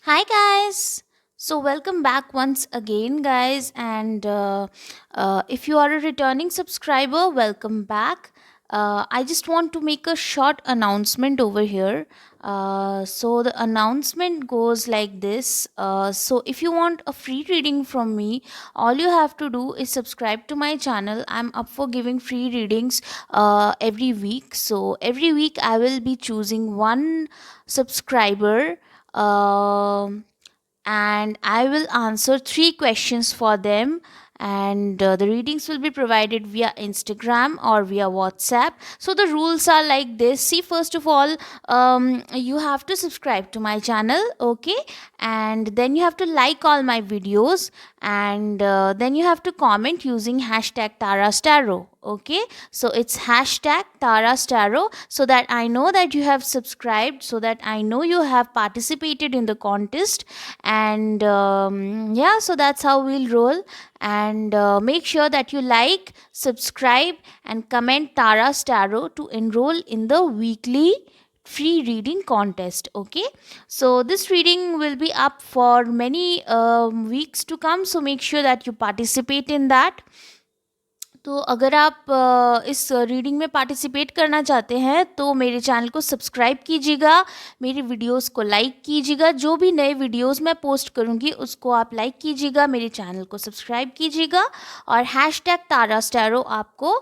Hi guys. So welcome back once again, guys. And if you are a returning subscriber, welcome back. I just want to make a short announcement over here. So the announcement goes like this. So if you want a free reading from me, all you have to do is subscribe to my channel. I'm up for giving free readings every week. So every week I will be choosing one subscriber. And I will answer three questions for them. And the readings will be provided via Instagram or via WhatsApp. So the rules are like this. See, first of all, you have to subscribe to my channel, okay? And then you have to like all my videos, and then you have to comment using hashtag Tarastaro, okay? So it's hashtag Tarastaro, so that I know that you have subscribed, so that I know you have participated in the contest. And yeah, so that's how we'll roll. And make sure that you like, subscribe, and comment Tara Starro to enroll in the weekly free reading contest. Okay, so this reading will be up for many weeks to come, so make sure that you participate in that. तो अगर आप इस reading में participate करना चाहते हैं तो मेरे चैनल को सब्सक्राइब कीजिएगा, मेरी वीडियोस को लाइक कीजिएगा, जो भी नए वीडियोस मैं पोस्ट करूंगी उसको आप लाइक कीजिएगा, मेरे चैनल को सब्सक्राइब कीजिएगा, और हैशटैग तारा स्टैरो आपको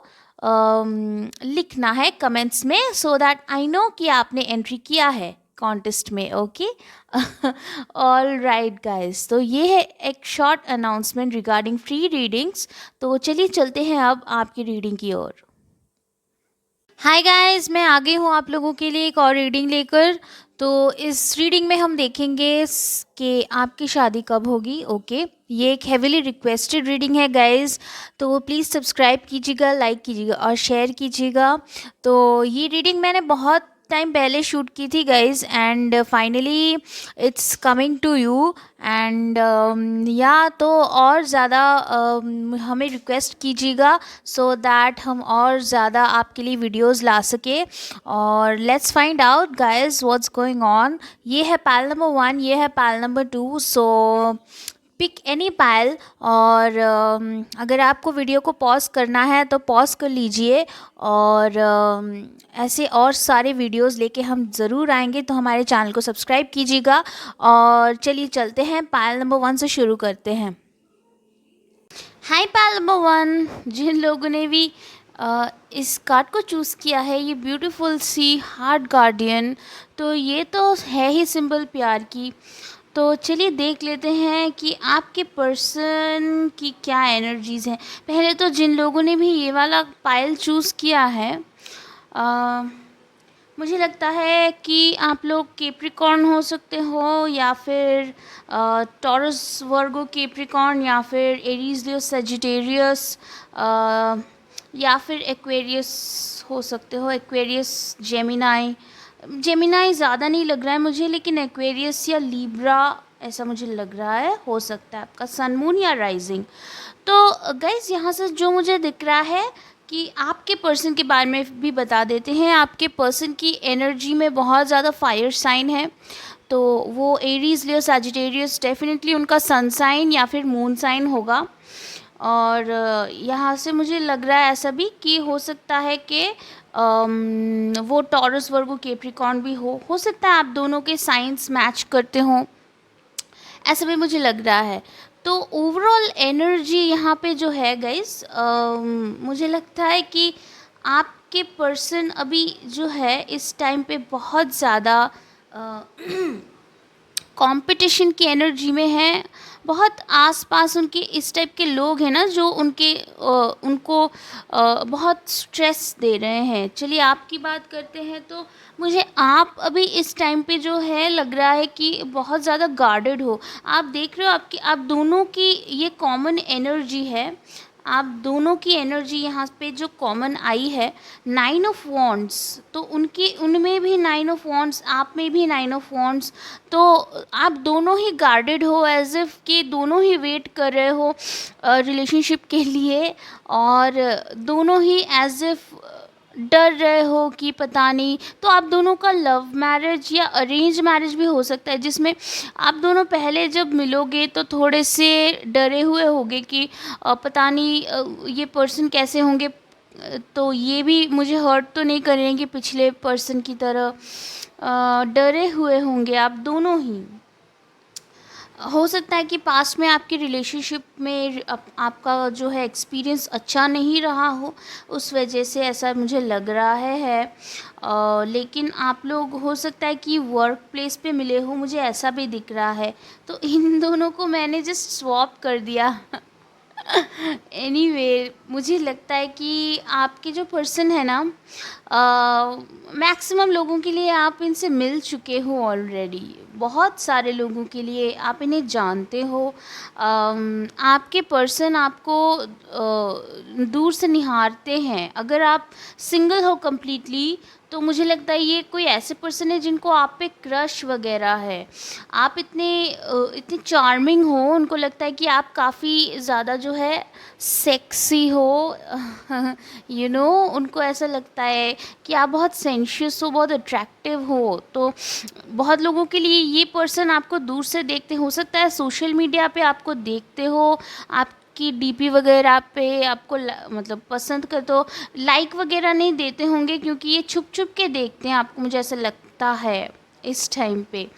लिखना है कमेंट्स में, सो दैट आई नो कि आपने एंट्री किया है कॉन्टेस्ट में। ओके, ऑल राइट गाइज, तो ये है एक short announcement regarding free readings. तो चलिए चलते हैं अब आपकी रीडिंग की ओर। हाय गाइस, मैं आ गई हूँ आप लोगों के लिए एक और रीडिंग लेकर। तो इस रीडिंग में हम देखेंगे कि आपकी शादी कब होगी। ओके, ये एक हेविली रिक्वेस्टेड रीडिंग है गाइस, तो प्लीज़ सब्सक्राइब कीजिएगा, लाइक कीजिएगा और शेयर कीजिएगा। तो ये रीडिंग मैंने बहुत टाइम पहले शूट की थी guys, and finally it's coming to you. And या तो और ज़्यादा हमें रिक्वेस्ट कीजिएगा, सो दैट हम और ज़्यादा आपके लिए वीडियोस ला सके। और let's find out guys what's going on. ये है पाइल नंबर 1, ये है पाइल नंबर 2। सो पिक एनी पाइल, और अगर आपको वीडियो को पॉज करना है तो पॉज कर लीजिए। और ऐसे और सारे वीडियोस लेके हम ज़रूर आएंगे, तो हमारे चैनल को सब्सक्राइब कीजिएगा। और चलिए चलते हैं, पाइल नंबर 1 से शुरू करते हैं। हाय पाइल नंबर 1, जिन लोगों ने भी इस कार्ड को चूज़ किया है, ये ब्यूटीफुल सी हार्ट गार्डियन, तो ये तो है ही सिंबल प्यार की। तो चलिए देख लेते हैं कि आपके पर्सन की क्या एनर्जीज़ हैं। पहले तो जिन लोगों ने भी ये वाला पाइल चूज़ किया है, मुझे लगता है कि आप लोग कैप्रिकॉर्न हो सकते हो, या फिर टॉरस वर्गो कैप्रिकॉर्न, या फिर एरीज लियो सजिटेरियस, या फिर एक्वेरियस हो सकते हो, एक्वेरियस जेमिनाई। जेमिनाई ज़्यादा नहीं लग रहा है मुझे, लेकिन एक्वेरियस या लीब्रा ऐसा मुझे लग रहा है, हो सकता है आपका सन मून या राइजिंग। तो गाइज़, यहाँ से जो मुझे दिख रहा है कि आपके पर्सन के बारे में भी बता देते हैं। आपके पर्सन की एनर्जी में बहुत ज़्यादा फायर साइन है, तो वो एरीज लियो सजिटेरियस डेफिनेटली उनका सन साइन या फिर मून साइन होगा। और यहाँ से मुझे लग रहा है ऐसा भी कि हो सकता है कि वो टॉरस वर्गो कैप्रिकॉर्न भी हो सकता है आप दोनों के साइंस मैच करते हों, ऐसा भी मुझे लग रहा है। तो ओवरऑल एनर्जी यहाँ पे जो है गाइस, मुझे लगता है कि आपके पर्सन अभी जो है इस टाइम पे बहुत ज़्यादा कंपटीशन की एनर्जी में है। बहुत आसपास उनके इस टाइप के लोग हैं ना, जो उनको बहुत स्ट्रेस दे रहे हैं। चलिए आपकी बात करते हैं, तो मुझे आप अभी इस टाइम पे जो है लग रहा है कि बहुत ज़्यादा गार्डेड हो। आप देख रहे हो आप दोनों की ये कॉमन एनर्जी है। आप दोनों की एनर्जी यहाँ पे जो कॉमन आई है, 9 ऑफ वॉन्ड्स, तो उनमें भी 9 ऑफ वॉन्ड्स, आप में भी 9 ऑफ वॉन्ड्स। तो आप दोनों ही गार्डेड हो, एज इफ़ कि दोनों ही वेट कर रहे हो रिलेशनशिप के लिए, और दोनों ही एज इफ़ डर रहे हो कि पता नहीं, तो आप दोनों का लव मैरिज या अरेंज मैरिज भी हो सकता है, जिसमें आप दोनों पहले जब मिलोगे तो थोड़े से डरे हुए होगे कि पता नहीं ये पर्सन कैसे होंगे, तो ये भी मुझे हर्ट तो नहीं करेंगे पिछले पर्सन की तरह। डरे हुए होंगे आप दोनों ही। हो सकता है कि पास्ट में आपकी रिलेशनशिप में आपका जो है एक्सपीरियंस अच्छा नहीं रहा हो, उस वजह से ऐसा मुझे लग रहा है। लेकिन आप लोग हो सकता है कि वर्क प्लेस पे मिले हो, मुझे ऐसा भी दिख रहा है। तो इन दोनों को मैंने जस्ट स्वैप कर दिया। एनीवे मुझे लगता है कि आपके जो पर्सन है ना, मैक्सिमम लोगों के लिए आप इनसे मिल चुके हो ऑलरेडी। बहुत सारे लोगों के लिए आप इन्हें जानते हो। आपके पर्सन आपको दूर से निहारते हैं। अगर आप सिंगल हो कम्प्लीटली, तो मुझे लगता है ये कोई ऐसे पर्सन है जिनको आप पे क्रश वगैरह है। आप इतने चार्मिंग हो, उनको लगता है कि आप काफ़ी ज़्यादा जो है सेक्सी हो। उनको ऐसा लगता है कि आप बहुत सेंशियस हो, बहुत अट्रैक्टिव हो। तो बहुत लोगों के लिए ये पर्सन आपको दूर से देखते, हो सकता है सोशल मीडिया पे आपको देखते हो, आपकी डीपी वगैरह पे आपको मतलब पसंद कर, तो लाइक वगैरह नहीं देते होंगे, क्योंकि ये छुप छुप के देखते हैं आपको, मुझे ऐसा लगता है इस टाइम पे।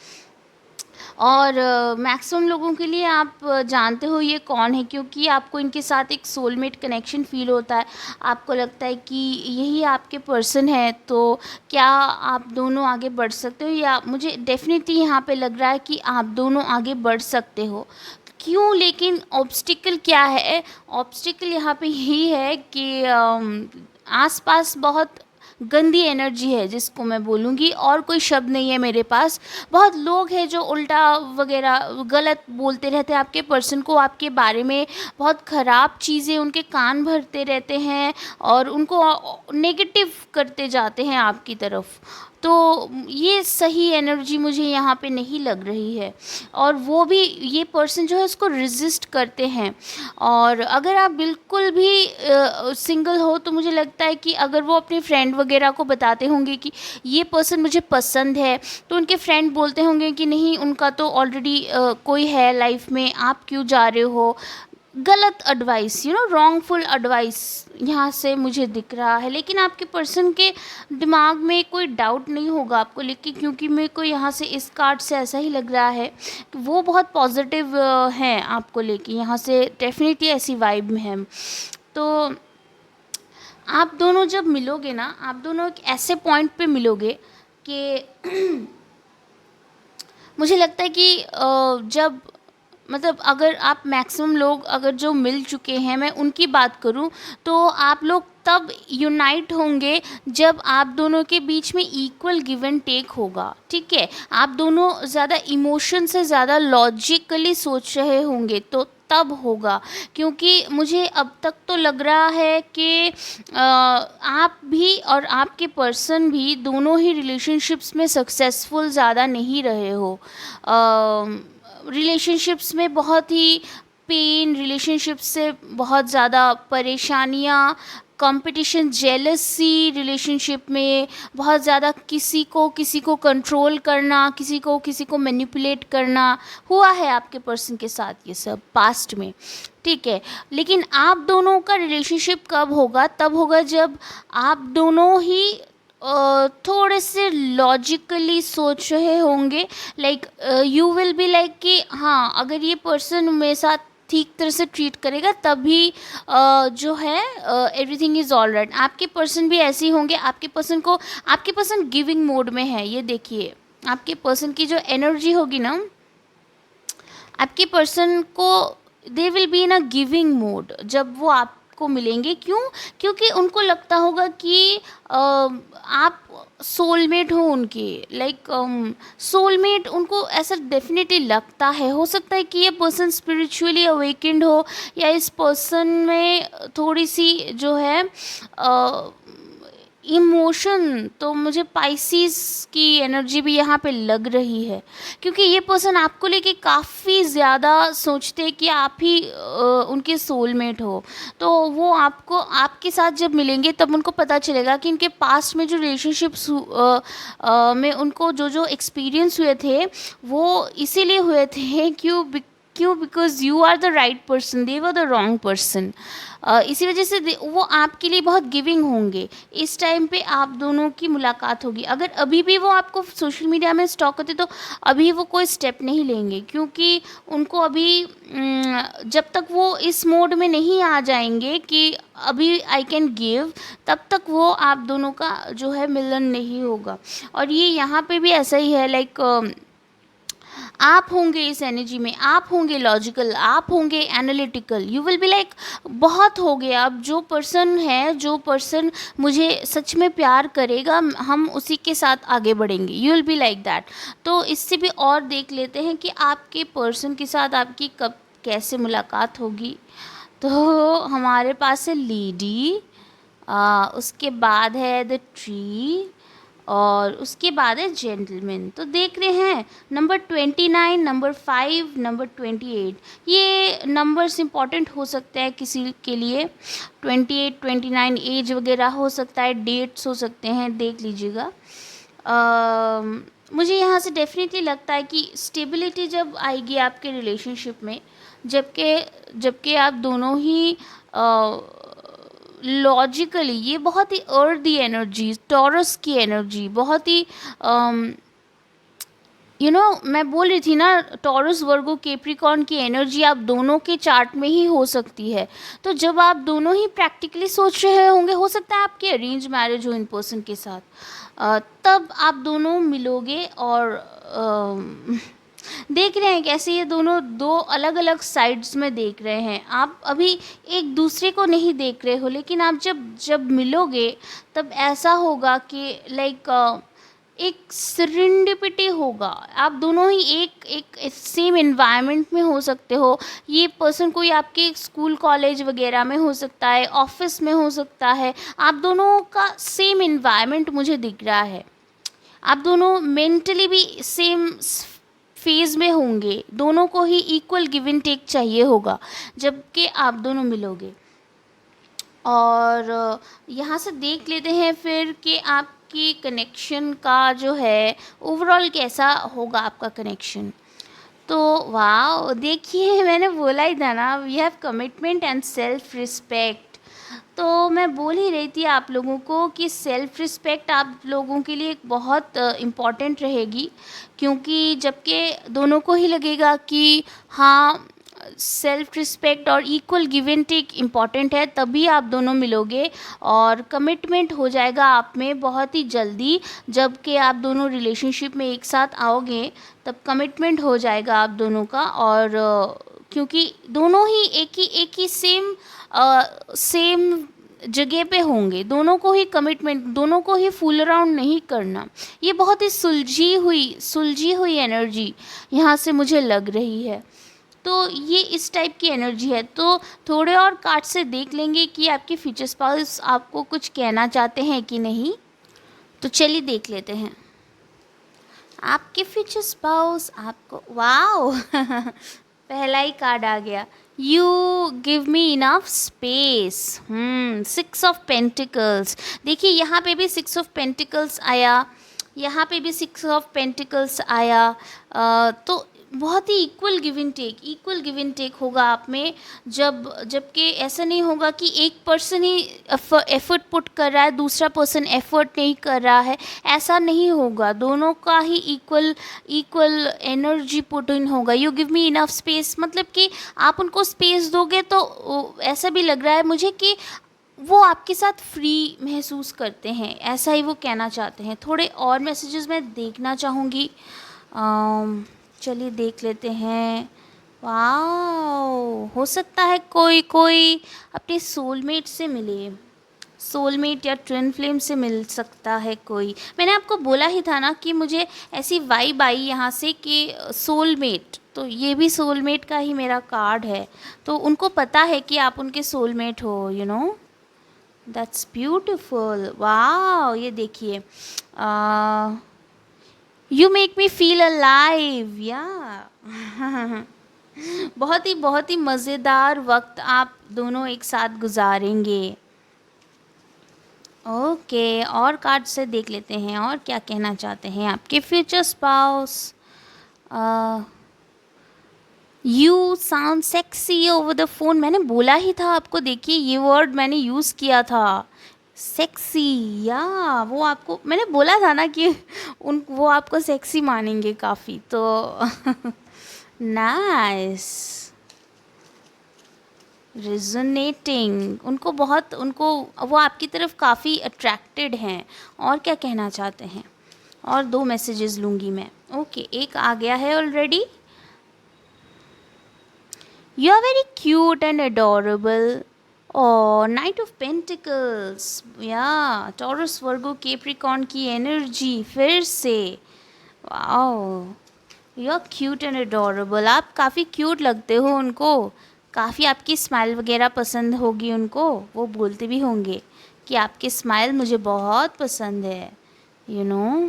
और मैक्सिमम लोगों के लिए आप जानते हो ये कौन है, क्योंकि आपको इनके साथ एक सोलमेट कनेक्शन फ़ील होता है। आपको लगता है कि यही आपके पर्सन है। तो क्या आप दोनों आगे बढ़ सकते हो, या मुझे डेफिनेटली यहाँ पे लग रहा है कि आप दोनों आगे बढ़ सकते हो। क्यों? लेकिन ऑब्स्टिकल क्या है? ऑब्स्टिकल यहाँ पे यही है कि आसपास बहुत गंदी एनर्जी है, जिसको मैं बोलूँगी, और कोई शब्द नहीं है मेरे पास। बहुत लोग हैं जो उल्टा वगैरह गलत बोलते रहते हैं आपके पर्सन को, आपके बारे में बहुत ख़राब चीज़ें उनके कान भरते रहते हैं और उनको नेगेटिव करते जाते हैं आपकी तरफ। तो ये सही एनर्जी मुझे यहाँ पे नहीं लग रही है, और वो भी ये पर्सन जो है इसको रेजिस्ट करते हैं। और अगर आप बिल्कुल भी सिंगल हो, तो मुझे लगता है कि अगर वो अपने फ्रेंड वगैरह को बताते होंगे कि ये पर्सन मुझे पसंद है, तो उनके फ्रेंड बोलते होंगे कि नहीं, उनका तो ऑलरेडी कोई है लाइफ में, आप क्यों जा रहे हो। गलत एडवाइस, रॉन्गफुल एडवाइस यहाँ से मुझे दिख रहा है। लेकिन आपके पर्सन के दिमाग में कोई डाउट नहीं होगा आपको लेके, क्योंकि मेरे को यहाँ से इस कार्ड से ऐसा ही लग रहा है कि वो बहुत पॉजिटिव हैं आपको लेके। यहाँ से डेफिनेटली ऐसी वाइब में है। तो आप दोनों जब मिलोगे ना, आप दोनों एक ऐसे पॉइंट पे मिलोगे कि मुझे लगता है कि जब मतलब अगर आप मैक्सिमम लोग अगर जो मिल चुके हैं, मैं उनकी बात करूं, तो आप लोग तब यूनाइट होंगे जब आप दोनों के बीच में इक्वल गिव एंड टेक होगा। ठीक है, आप दोनों ज़्यादा इमोशन से ज़्यादा लॉजिकली सोच रहे होंगे, तो तब होगा। क्योंकि मुझे अब तक तो लग रहा है कि आप भी और आपके पर्सन भी दोनों ही रिलेशनशिप्स में सक्सेसफुल ज़्यादा नहीं रहे हो। रिलेशनशिप्स में बहुत ही पेन, रिलेशनशिप्स से बहुत ज़्यादा परेशानियाँ, कंपटीशन, जेलसी, रिलेशनशिप में बहुत ज़्यादा किसी को कंट्रोल करना, किसी को मैनिपुलेट करना हुआ है आपके पर्सन के साथ, ये सब पास्ट में। ठीक है, लेकिन आप दोनों का रिलेशनशिप कब होगा? तब होगा जब आप दोनों ही थोड़े से लॉजिकली सोच रहे होंगे। Like you will be like कि हाँ, अगर ये पर्सन मेरे साथ ठीक तरह से ट्रीट करेगा तभी जो है एवरीथिंग इज़ ऑल राइट। आपके पर्सन भी ऐसे ही होंगे। आपके पर्सन गिविंग मोड में है। ये देखिए, आपके पर्सन की जो एनर्जी होगी ना, आपके पर्सन को they will be in a giving mode जब वो आपको मिलेंगे। क्यों? क्योंकि उनको लगता होगा कि आप सोलमेट हो उनके। लाइक सोलमेट उनको ऐसा डेफिनेटली लगता है। हो सकता है कि ये पर्सन स्पिरिचुअली अवेकेंड हो, या इस पर्सन में थोड़ी सी जो है इमोशन तो मुझे पाइसिस की एनर्जी भी यहाँ पे लग रही है, क्योंकि ये पर्सन आपको लेके काफ़ी ज़्यादा सोचते हैं कि आप ही उनके सोलमेट हो। तो वो आपको आपके साथ जब मिलेंगे तब उनको पता चलेगा कि इनके पास्ट में जो रिलेशनशिप्स में उनको जो जो एक्सपीरियंस हुए थे वो इसीलिए हुए थे, क्यों because you are the right person, they were the wrong person. इसी वजह से वो आपके लिए बहुत गिविंग होंगे। इस टाइम पे आप दोनों की मुलाकात होगी। अगर अभी भी वो आपको सोशल मीडिया में स्टॉक करते तो अभी वो कोई स्टेप नहीं लेंगे, क्योंकि उनको अभी जब तक वो इस मोड में नहीं आ जाएंगे कि अभी आई कैन गिव, तब तक वो आप दोनों का जो है मिलन नहीं होगा। और ये यहाँ पे भी ऐसा ही है, लाइक आप होंगे इस एनर्जी में, आप होंगे लॉजिकल, आप होंगे analytical, you will be like बहुत हो गया, अब जो पर्सन है, जो पर्सन मुझे सच में प्यार करेगा हम उसी के साथ आगे बढ़ेंगे, you will be like that. तो इससे भी और देख लेते हैं कि आपके पर्सन के साथ आपकी कब कैसे मुलाकात होगी। तो हमारे पास है लेडी, उसके बाद है द ट्री, और उसके बाद है जेंटलमैन। तो देख रहे हैं नंबर 29, नंबर 5, नंबर 28, ये नंबर्स इंपॉर्टेंट हो सकते हैं किसी के लिए। 28, 29 एज वगैरह हो सकता है, डेट्स हो सकते हैं, देख लीजिएगा। मुझे यहाँ से डेफिनेटली लगता है कि स्टेबिलिटी जब आएगी आपके रिलेशनशिप में, जबकि आप दोनों ही लॉजिकली, ये बहुत ही अर्दी एनर्जी, टॉरस की एनर्जी, बहुत ही मैं बोल रही थी ना, टॉरस, वर्गो, केप्रिकॉर्न की एनर्जी आप दोनों के चार्ट में ही हो सकती है। तो जब आप दोनों ही प्रैक्टिकली सोच रहे होंगे, हो सकता है आपकी अरेंज मैरिज हो इन पर्सन के साथ, तब आप दोनों मिलोगे और देख रहे हैं कैसे ये दोनों दो अलग अलग साइड्स में देख रहे हैं। आप अभी एक दूसरे को नहीं देख रहे हो, लेकिन आप जब जब मिलोगे तब ऐसा होगा कि लाइक एक सेरेंडिपिटी होगा। आप दोनों ही एक एक सेम एनवायरनमेंट में हो सकते हो। ये पर्सन कोई आपके स्कूल कॉलेज वगैरह में हो सकता है, ऑफिस में हो सकता है। आप दोनों का सेम एनवायरनमेंट मुझे दिख रहा है। आप दोनों मेंटली भी सेम फेज में होंगे, दोनों को ही इक्वल गिव एंड टेक चाहिए होगा जबकि आप दोनों मिलोगे। और यहाँ से देख लेते हैं फिर कि आपकी कनेक्शन का जो है ओवरऑल कैसा होगा आपका कनेक्शन। तो वाह, देखिए मैंने बोला ही था ना, we have commitment and self respect. तो मैं बोल ही रही थी आप लोगों को कि सेल्फ़ रिस्पेक्ट आप लोगों के लिए बहुत इम्पॉर्टेंट रहेगी, क्योंकि जबकि दोनों को ही लगेगा कि हाँ, सेल्फ़ रिस्पेक्ट और equal give and take important है, तभी आप दोनों मिलोगे और कमिटमेंट हो जाएगा आप में बहुत ही जल्दी। जबकि आप दोनों रिलेशनशिप में एक साथ आओगे तब कमिटमेंट हो जाएगा आप दोनों का। और क्योंकि दोनों ही एक ही सेम जगह पे होंगे, दोनों को ही कमिटमेंट, दोनों को ही फूल अराउंड नहीं करना। ये बहुत ही सुलझी हुई एनर्जी यहाँ से मुझे लग रही है। तो ये इस टाइप की एनर्जी है। तो थोड़े और कार्ड से देख लेंगे कि आपके फ्यूचर स्पाउस आपको कुछ कहना चाहते हैं कि नहीं। तो चलिए देख लेते हैं आपके फ्यूचर स्पाउस आपको। वाओ पहला ही कार्ड आ गया, you give me enough space. 6 of pentacles. देखिए यहाँ पे भी 6 ऑफ पेंटिकल्स आया, यहाँ पे भी 6 ऑफ पेंटिकल्स आया। तो बहुत ही इक्वल गिव एंड टेक होगा आप में। जबकि ऐसा नहीं होगा कि एक पर्सन ही एफर्ट पुट कर रहा है, दूसरा पर्सन एफर्ट नहीं कर रहा है, ऐसा नहीं होगा। दोनों का ही इक्वल एनर्जी पुट इन होगा। You give me enough space मतलब कि आप उनको स्पेस दोगे तो ऐसा भी लग रहा है मुझे कि वो आपके साथ फ्री महसूस करते हैं, ऐसा ही वो कहना चाहते हैं। थोड़े और मैसेजेस मैं देखना चाहूँगी। चलिए देख लेते हैं। वाओ, हो सकता है कोई अपने सोलमेट से मिले, सोलमेट या ट्विन फ्लेम से मिल सकता है कोई। मैंने आपको बोला ही था ना कि मुझे ऐसी वाइब आई यहाँ से कि सोलमेट, तो ये भी सोलमेट का ही मेरा कार्ड है। तो उनको पता है कि आप उनके सोलमेट हो, दैट्स ब्यूटिफुल, वाओ! ये देखिए, you make me feel alive, या बहुत ही मज़ेदार वक्त आप दोनों एक साथ गुजारेंगे। ओके, और कार्ड से देख लेते हैं और क्या कहना चाहते हैं आपके future spouse. You sound sexy over the phone, मैंने बोला ही था आपको, देखिए ये वर्ड मैंने यूज़ किया था, सेक्सी। या वो आपको मैंने बोला था ना कि वो आपको सेक्सी मानेंगे काफ़ी, तो नाइस, रिजोनेटिंग, उनको वो आपकी तरफ काफ़ी अट्रैक्टेड हैं। और क्या कहना चाहते हैं, और 2 मैसेजेस लूँगी मैं। ओके, एक आ गया है already. You are very cute and adorable, और नाइट ऑफ पेंटिकल्स, या टॉरस वर्गो केप्रिकॉन की एनर्जी फिर से। Wow, you are cute and adorable, आप काफ़ी क्यूट लगते हो उनको, काफ़ी आपकी स्माइल वगैरह पसंद होगी उनको, वो बोलते भी होंगे कि आपकी स्माइल मुझे बहुत पसंद है, यू नो।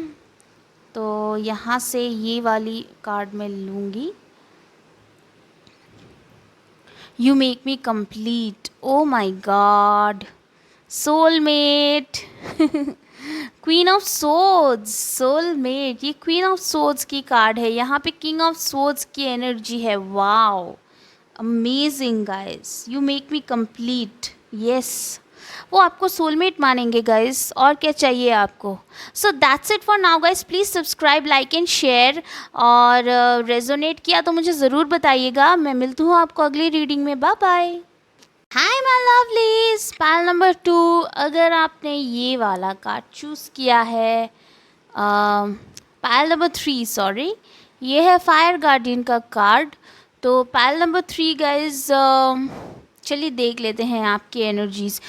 तो यहाँ से ये वाली कार्ड मैं लूँगी। You make me complete, oh my god, soulmate queen of swords, soulmate, ये क्वीन ऑफ सोर्ड्स की कार्ड है, यहाँ पे किंग ऑफ सोर्ड्स की एनर्जी है। Wow, amazing guys, you make me complete, yes, वो आपको सोलमेट मानेंगे गाइस, और क्या चाहिए आपको। So that's it for now guys, please subscribe, like and share, और रेजोनेट किया तो मुझे ज़रूर बताइएगा। मैं मिलती हूँ आपको अगली रीडिंग में, bye bye. Hi my lovelies, Payal number 2, अगर आपने ये वाला कार्ड चूज़ किया है, पायल नंबर 3 सॉरी, ये है फायर गार्डियन का कार्ड। तो पायल नंबर 3 गाइज, चलिए देख लेते हैं आपकी एनर्जीज़।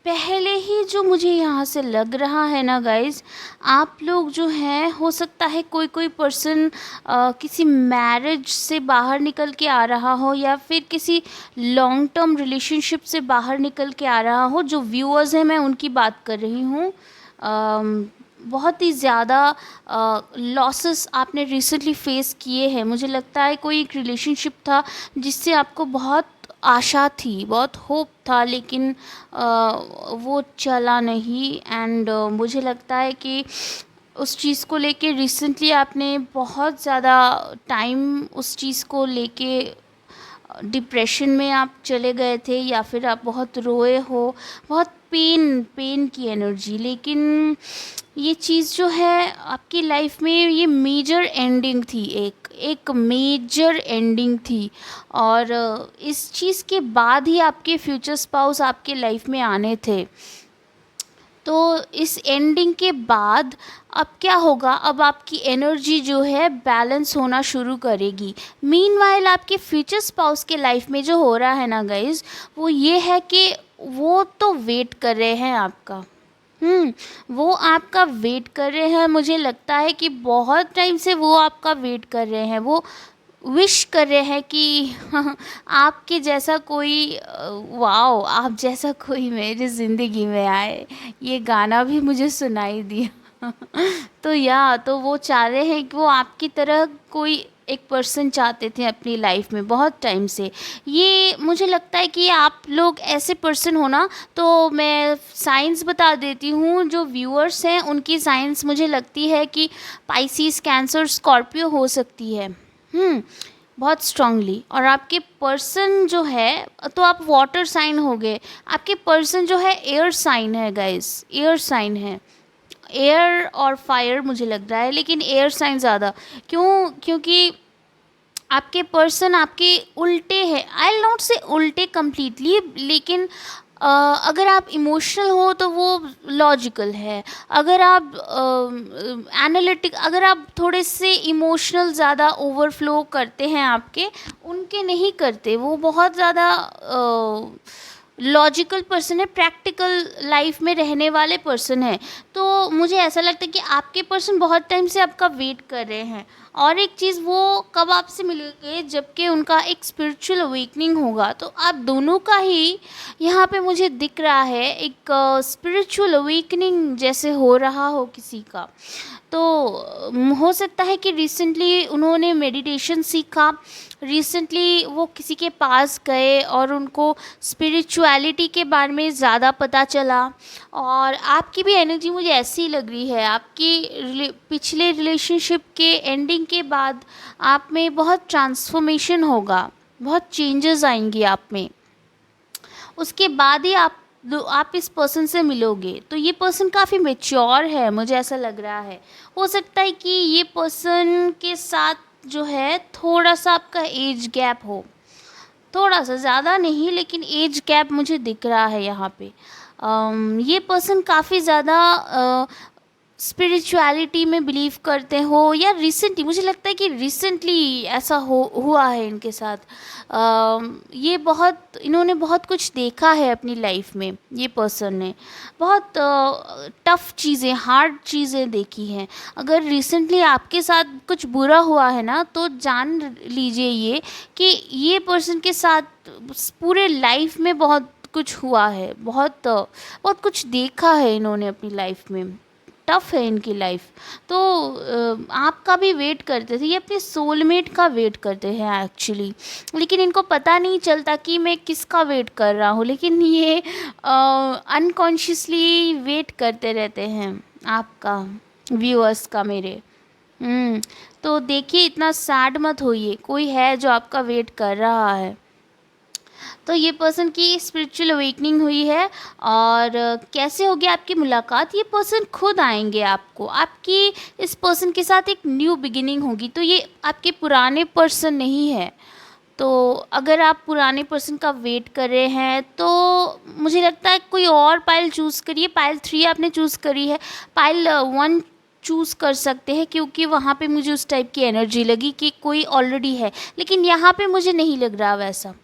पहले ही जो मुझे यहाँ से लग रहा है ना गाइज, आप लोग जो हैं, हो सकता है कोई पर्सन किसी मैरिज से बाहर निकल के आ रहा हो, या फिर किसी लॉन्ग टर्म रिलेशनशिप से बाहर निकल के आ रहा हो। जो व्यूअर्स हैं, मैं उनकी बात कर रही हूँ। बहुत ही ज़्यादा लॉसेस आपने रिसेंटली फेस किए हैं। मुझे लगता है कोई एक रिलेशनशिप था जिससे आपको बहुत आशा थी, बहुत होप था, लेकिन वो चला नहीं। एंड मुझे लगता है कि उस चीज़ को लेके रिसेंटली आपने बहुत ज़्यादा टाइम उस चीज़ को लेके डिप्रेशन में आप चले गए थे, या फिर आप बहुत रोए हो, बहुत पेन की एनर्जी। लेकिन ये चीज़ जो है आपकी लाइफ में, ये मेजर एंडिंग थी, एक मेजर एंडिंग थी, और इस चीज़ के बाद ही आपके फ्यूचर स्पाउस आपके लाइफ में आने थे। तो इस एंडिंग के बाद अब क्या होगा, अब आपकी एनर्जी जो है बैलेंस होना शुरू करेगी। मीनवाइल आपके फ्यूचर स्पाउस के लाइफ में जो हो रहा है ना गाइज, वो ये है कि वो तो वेट कर रहे हैं आपका। वो आपका वेट कर रहे हैं, मुझे लगता है कि बहुत टाइम से वो आपका वेट कर रहे हैं। वो विश कर रहे हैं कि आपके जैसा कोई वाओ, आप जैसा कोई मेरी ज़िंदगी में आए। ये गाना भी मुझे सुनाई दिया तो वो चाह रहे हैं कि वो आपकी तरह कोई एक पर्सन चाहते थे अपनी लाइफ में बहुत टाइम से। ये मुझे लगता है कि आप लोग ऐसे पर्सन हो ना, तो मैं साइंस बता देती हूँ। जो व्यूअर्स हैं उनकी साइंस मुझे लगती है कि पाइसिस, कैंसर, स्कॉर्पियो हो सकती है, बहुत स्ट्रांगली। और आपके पर्सन जो है, तो आप वाटर साइन हो गए, आपके पर्सन जो है एयर साइन है गाइस, एयर साइन है। एयर और फायर मुझे लग रहा है, लेकिन एयर साइन ज़्यादा, क्योंकि आपके पर्सन आपके उल्टे हैं। आई विल नॉट से उल्टे कम्प्लीटली, लेकिन अगर आप इमोशनल हो तो वो लॉजिकल है। अगर आप एनालिटिक, अगर आप थोड़े से इमोशनल ज़्यादा ओवरफ्लो करते हैं, आपके उनके नहीं करते। वो बहुत ज़्यादा लॉजिकल पर्सन है, प्रैक्टिकल लाइफ में रहने वाले पर्सन है। तो मुझे ऐसा लगता है कि आपके पर्सन बहुत टाइम से आपका वेट कर रहे हैं, और एक चीज़, वो कब आपसे मिलेंगे जबकि उनका एक स्पिरिचुअल अवेकनिंग होगा। तो आप दोनों का ही यहाँ पे मुझे दिख रहा है, एक स्पिरिचुअल अवेकनिंग जैसे हो रहा हो किसी का। तो हो सकता है कि रिसेंटली उन्होंने मेडिटेशन सीखा, रिसेंटली वो किसी के पास गए और उनको स्पिरिचुअलिटी के बारे में ज़्यादा पता चला। और आपकी भी एनर्जी मुझे ऐसी लग रही है, आपकी पिछले रिलेशनशिप के एंडिंग के बाद आप में बहुत ट्रांसफॉर्मेशन होगा, बहुत चेंजेस आएंगी आप में। उसके बाद ही आप इस पर्सन से मिलोगे। तो ये पर्सन काफ़ी मेच्योर है, मुझे ऐसा लग रहा है। हो सकता है कि ये पर्सन के साथ जो है थोड़ा सा आपका एज गैप हो, थोड़ा सा, ज़्यादा नहीं लेकिन एज गैप मुझे दिख रहा है यहाँ पे। ये पर्सन काफ़ी ज़्यादा स्पिरिचुअलिटी में बिलीव करते हो, या रिसेंटली, मुझे लगता है कि रिसेंटली ऐसा हुआ है इनके साथ। ये बहुत, इन्होंने बहुत कुछ देखा है अपनी लाइफ में, ये पर्सन ने बहुत टफ चीज़ें, हार्ड चीज़ें देखी हैं। अगर रिसेंटली आपके साथ कुछ बुरा हुआ है ना, तो जान लीजिए ये कि ये पर्सन के साथ पूरे लाइफ में बहुत कुछ हुआ है, बहुत बहुत कुछ देखा है इन्होंने अपनी लाइफ में। टफ है इनकी लाइफ। तो आपका भी वेट करते थे, ये अपने सोलमेट का वेट करते हैं एक्चुअली, लेकिन इनको पता नहीं चलता कि मैं किसका वेट कर रहा हूँ, लेकिन ये अनकॉन्शियसली वेट करते रहते हैं आपका, व्यूअर्स का मेरे। तो देखिए, इतना सैड मत होइए, कोई है जो आपका वेट कर रहा है। तो ये पर्सन की स्पिरिचुअल अवेकनिंग हुई है। और कैसे होगी आपकी मुलाकात, ये पर्सन खुद आएंगे आपको, आपकी इस पर्सन के साथ एक न्यू बिगिनिंग होगी। तो ये आपके पुराने पर्सन नहीं है। तो अगर आप पुराने पर्सन का वेट कर रहे हैं तो मुझे लगता है कोई और पाइल चूज़ करिए। पाइल 3 आपने चूज़ करी है, पाइल 1 चूज़ कर सकते हैं, क्योंकि वहाँ पे मुझे उस टाइप की एनर्जी लगी कि कोई ऑलरेडी है, लेकिन यहाँ पे मुझे नहीं लग रहा वैसा।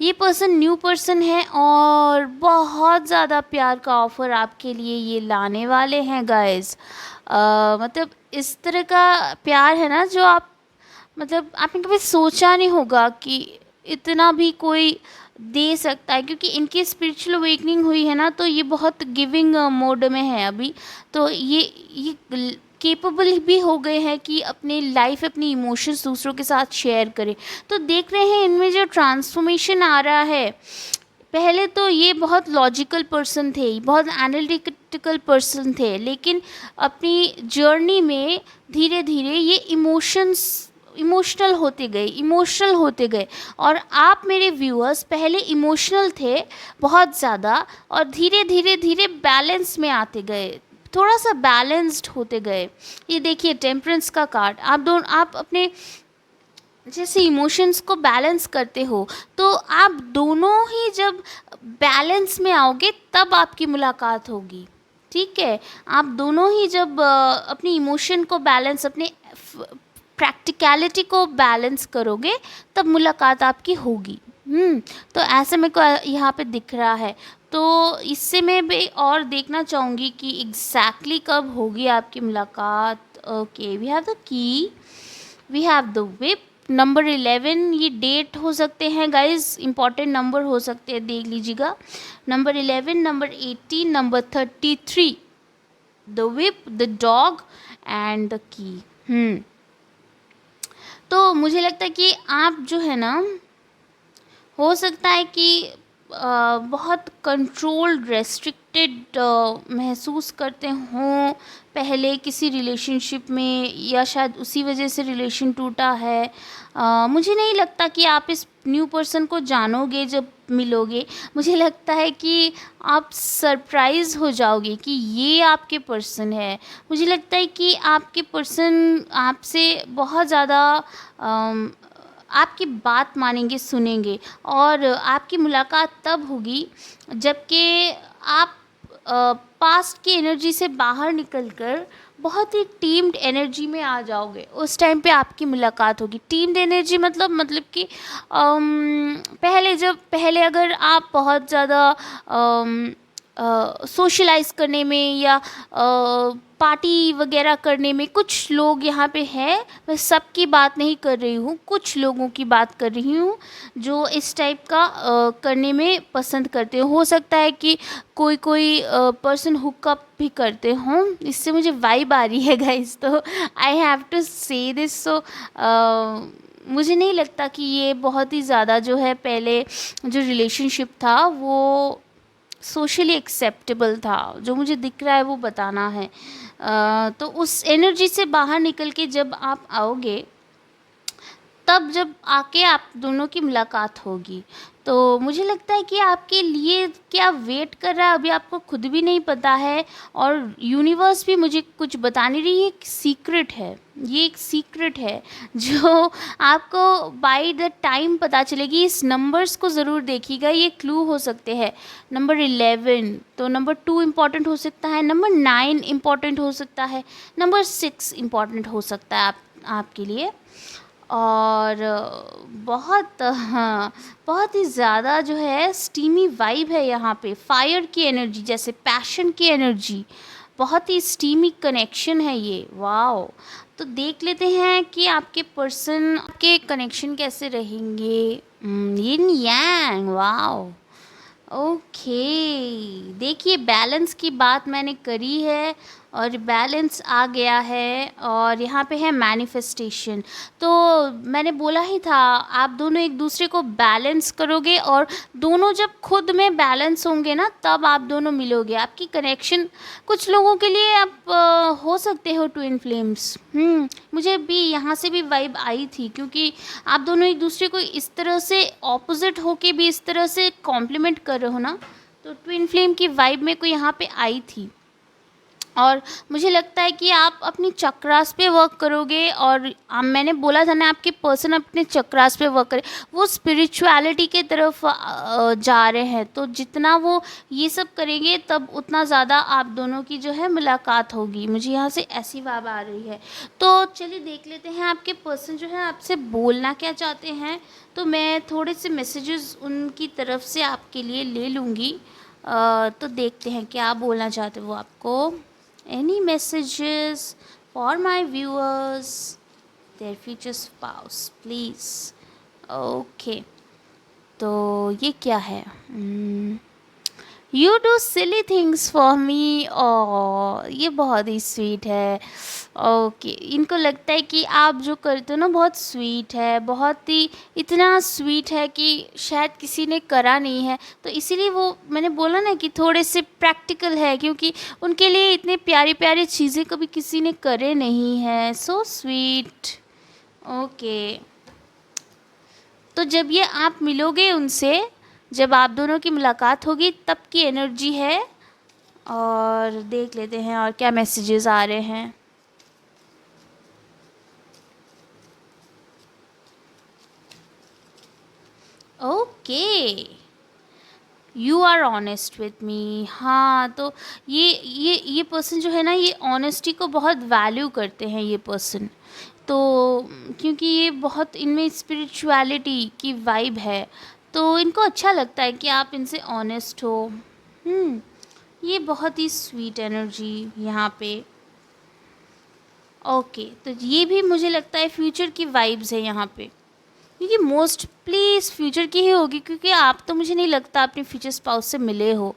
ये पर्सन न्यू पर्सन है और बहुत ज़्यादा प्यार का ऑफ़र आपके लिए ये लाने वाले हैं गाइस। मतलब इस तरह का प्यार है ना जो आप, मतलब आपने कभी सोचा नहीं होगा कि इतना भी कोई दे सकता है, क्योंकि इनकी स्पिरिचुअल अवेकनिंग हुई है ना, तो ये बहुत गिविंग मोड में है अभी। तो ये केपेबल भी हो गए हैं कि अपने लाइफ, अपनी इमोशंस दूसरों के साथ शेयर करें। तो देख रहे हैं इनमें जो ट्रांसफॉर्मेशन आ रहा है। पहले तो ये बहुत लॉजिकल पर्सन थे, बहुत एनालिटिकल पर्सन थे, लेकिन अपनी जर्नी में धीरे धीरे ये इमोशनल होते गए। और आप मेरे व्यूअर्स पहले इमोशनल थे बहुत ज़्यादा, और धीरे धीरे धीरे बैलेंस में आते गए, थोड़ा सा बैलेंस्ड होते गए। ये देखिए टेम्परेंस का कार्ड, आप अपने जैसे इमोशंस को बैलेंस करते हो, तो आप दोनों ही जब बैलेंस में आओगे तब आपकी मुलाकात होगी। ठीक है, आप दोनों ही जब अपनी इमोशन को बैलेंस, अपने प्रैक्टिकलिटी को बैलेंस करोगे तब मुलाकात आपकी होगी। तो ऐसे मेरे को यहाँ पे दिख रहा है। तो इससे मैं भी और देखना चाहूँगी कि एग्जैक्टली कब होगी आपकी मुलाकात। Okay, we have the key, we have the whip, number 11, ये डेट हो सकते हैं गाइज, इंपॉर्टेंट नंबर हो सकते हैं, देख लीजिएगा। Number 11, number 18, number 33, the whip, the dog and the key. तो मुझे लगता है कि आप जो है ना, हो सकता है कि बहुत कंट्रोल्ड, रेस्ट्रिक्टेड महसूस करते हों पहले किसी रिलेशनशिप में, या शायद उसी वजह से रिलेशन टूटा है। मुझे नहीं लगता कि आप इस न्यू पर्सन को जानोगे जब मिलोगे। मुझे लगता है कि आप सरप्राइज़ हो जाओगे कि ये आपके पर्सन है। मुझे लगता है कि आपके पर्सन आपसे बहुत ज़्यादा आपकी बात मानेंगे, सुनेंगे। और आपकी मुलाकात तब होगी जबकि आप पास्ट की एनर्जी से बाहर निकलकर बहुत ही टीम्ड एनर्जी में आ जाओगे। उस टाइम पे आपकी मुलाकात होगी। टीम्ड एनर्जी मतलब कि पहले अगर आप बहुत ज़्यादा सोशलाइज़ करने में या पार्टी वगैरह करने में कुछ लोग यहाँ पे हैं। मैं सबकी बात नहीं कर रही हूँ, कुछ लोगों की बात कर रही हूँ जो इस टाइप का करने में पसंद करते हो। सकता है कि कोई कोई पर्सन हुकअप भी करते हों। इससे मुझे वाइब आ रही है गाइस, तो आई हैव टू से दिस। सो मुझे नहीं लगता कि ये बहुत ही ज़्यादा जो है पहले जो रिलेशनशिप था वो सोशली एक्सेप्टेबल था। जो मुझे दिख रहा है वो बताना है। तो उस एनर्जी से बाहर निकल के जब आप आओगे, तब जब आके आप दोनों की मुलाकात होगी, तो मुझे लगता है कि आपके लिए क्या वेट कर रहा है अभी आपको खुद भी नहीं पता है, और यूनिवर्स भी मुझे कुछ बता नहीं रही। ये एक सीक्रेट है, ये एक सीक्रेट है जो आपको बाय द टाइम पता चलेगी। इस नंबर्स को ज़रूर देखिएगा, ये क्लू हो सकते हैं। नंबर 11, तो नंबर 2 इम्पॉर्टेंट हो सकता है, नंबर 9 इम्पॉर्टेंट हो सकता है, नंबर 6 इम्पॉर्टेंट हो सकता है आपके लिए। और बहुत हाँ, बहुत ही ज़्यादा जो है स्टीमी वाइब है यहाँ पे, फायर की एनर्जी, जैसे पैशन की एनर्जी, बहुत ही स्टीमी कनेक्शन है ये। वाओ! तो देख लेते हैं कि आपके पर्सन आपके कनेक्शन कैसे रहेंगे। यिन यांग, वाओ! ओके, देखिए बैलेंस की बात मैंने करी है और बैलेंस आ गया है, और यहाँ पे है मैनिफेस्टेशन। तो मैंने बोला ही था, आप दोनों एक दूसरे को बैलेंस करोगे, और दोनों जब खुद में बैलेंस होंगे ना, तब आप दोनों मिलोगे। आपकी कनेक्शन कुछ लोगों के लिए आप हो सकते हो ट्विन फ्लेम्स। मुझे भी यहाँ से भी वाइब आई थी, क्योंकि आप दोनों एक दूसरे को इस तरह से ऑपोजिट होके भी इस तरह से कॉम्प्लीमेंट कर रहे हो ना, तो ट्विन फ्लेम की वाइब मेरे को यहाँ पे आई थी। और मुझे लगता है कि आप अपनी चक्रास पे वर्क करोगे, और मैंने बोला था ना, आपके पर्सन अपने चक्रास पे वर्क करें, वो स्पिरिचुअलिटी के तरफ जा रहे हैं। तो जितना वो ये सब करेंगे, तब उतना ज़्यादा आप दोनों की जो है मुलाकात होगी। मुझे यहाँ से ऐसी वाइब आ रही है। तो चलिए देख लेते हैं आपके पर्सन जो है आपसे बोलना क्या चाहते हैं। तो मैं थोड़े से मैसेजेस उनकी तरफ से आपके लिए ले लूँगी। तो देखते हैं क्या बोलना चाहते वो आपको। Any messages for my viewers, their future spouse, please? Okay, तो ये क्या है? You do silly things for me। और ये बहुत ही स्वीट है। ओके, इनको लगता है कि आप जो करते हो ना बहुत स्वीट है, बहुत ही इतना स्वीट है कि शायद किसी ने करा नहीं है। तो इसीलिए वो, मैंने बोला ना कि थोड़े से प्रैक्टिकल है, क्योंकि उनके लिए इतने प्यारी प्यारी चीज़ें कभी किसी ने करे नहीं है। So sweet. ओके, तो जब ये आप मिलोगे उनसे, जब आप दोनों की मुलाकात होगी, तब की एनर्जी है। और देख लेते हैं और क्या मैसेजेस आ रहे हैं। Okay, you are honest with me. हाँ, तो ये पर्सन जो है ना, ये ऑनेस्टी को बहुत वैल्यू करते हैं ये पर्सन। तो क्योंकि ये बहुत, इनमें स्पिरिचुअलिटी की वाइब है, तो इनको अच्छा लगता है कि आप इनसे ऑनेस्ट हो। ये बहुत ही स्वीट एनर्जी यहाँ पे। ओके, तो ये भी मुझे लगता है फ्यूचर की वाइब्स है यहाँ पे, क्योंकि मोस्ट प्लीज़ फ्यूचर की ही होगी, क्योंकि आप तो मुझे नहीं लगता अपने फ्यूचर स्पाउस से मिले हो।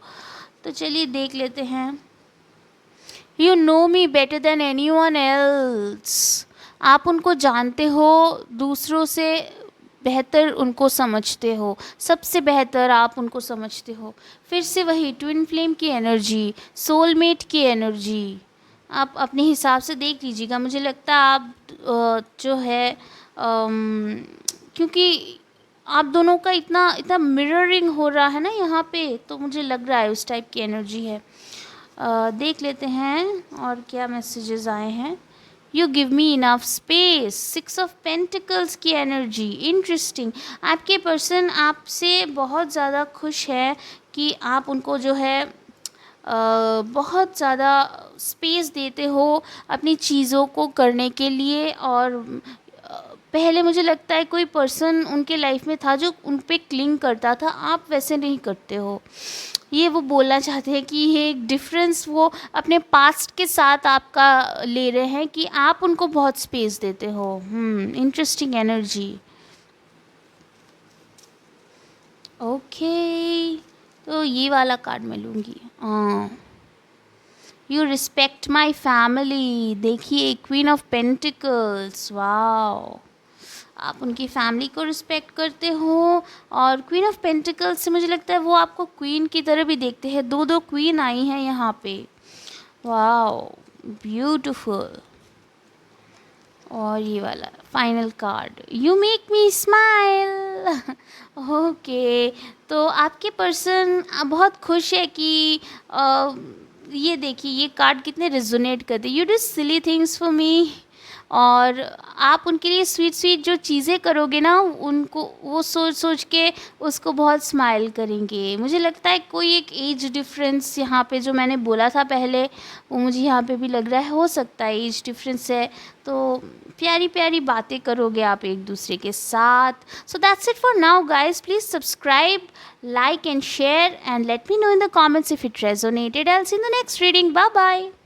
तो चलिए देख लेते हैं। You know me better than any one else. आप उनको जानते हो, दूसरों से बेहतर उनको समझते हो, सबसे बेहतर आप उनको समझते हो। फिर से वही ट्विन फ्लेम की एनर्जी, सोलमेट की एनर्जी, आप अपने हिसाब से देख लीजिएगा। मुझे लगता है आप जो है क्योंकि आप दोनों का इतना इतना मिररिंग हो रहा है ना यहाँ पे, तो मुझे लग रहा है उस टाइप की एनर्जी है। देख लेते हैं और क्या मैसेजेस आए हैं। You give me enough space, 6 of pentacles की एनर्जी, इंटरेस्टिंग। आपके पर्सन आपसे बहुत ज़्यादा खुश है कि आप उनको जो है बहुत ज़्यादा स्पेस देते हो अपनी चीज़ों को करने के लिए, और पहले मुझे लगता है कोई पर्सन उनके लाइफ में था जो उन पे क्लिंग करता था, आप वैसे नहीं करते हो। ये वो बोलना चाहते हैं कि ये एक डिफरेंस वो अपने पास्ट के साथ आपका ले रहे हैं कि आप उनको बहुत स्पेस देते हो। Interesting energy. ओके, तो ये वाला कार्ड मैं लूँगी। You respect my family. देखिए, क्वीन ऑफ पेंटिकल्स, वाओ, आप उनकी फैमिली को रिस्पेक्ट करते हो। और क्वीन ऑफ पेंटिकल्स से मुझे लगता है वो आपको क्वीन की तरह भी देखते हैं। दो दो क्वीन आई हैं यहाँ पे, वाओ, ब्यूटीफुल। और ये वाला final card, you make me smile. Okay, तो आपके पर्सन बहुत खुश है कि ये देखिए ये कार्ड कितने रेजोनेट करते, you do silly things for me. और आप उनके लिए स्वीट स्वीट जो चीज़ें करोगे ना, उनको वो सोच सोच के उसको बहुत स्माइल करेंगे। मुझे लगता है कोई एक एज डिफरेंस यहाँ पे जो मैंने बोला था पहले, वो मुझे यहाँ पे भी लग रहा है, हो सकता है एज डिफरेंस है। तो प्यारी प्यारी बातें करोगे आप एक दूसरे के साथ। सो that's it for now guys, please subscribe, like and share, and let me know in the comments if it resonated. I'll see you in the next reading. Bye bye.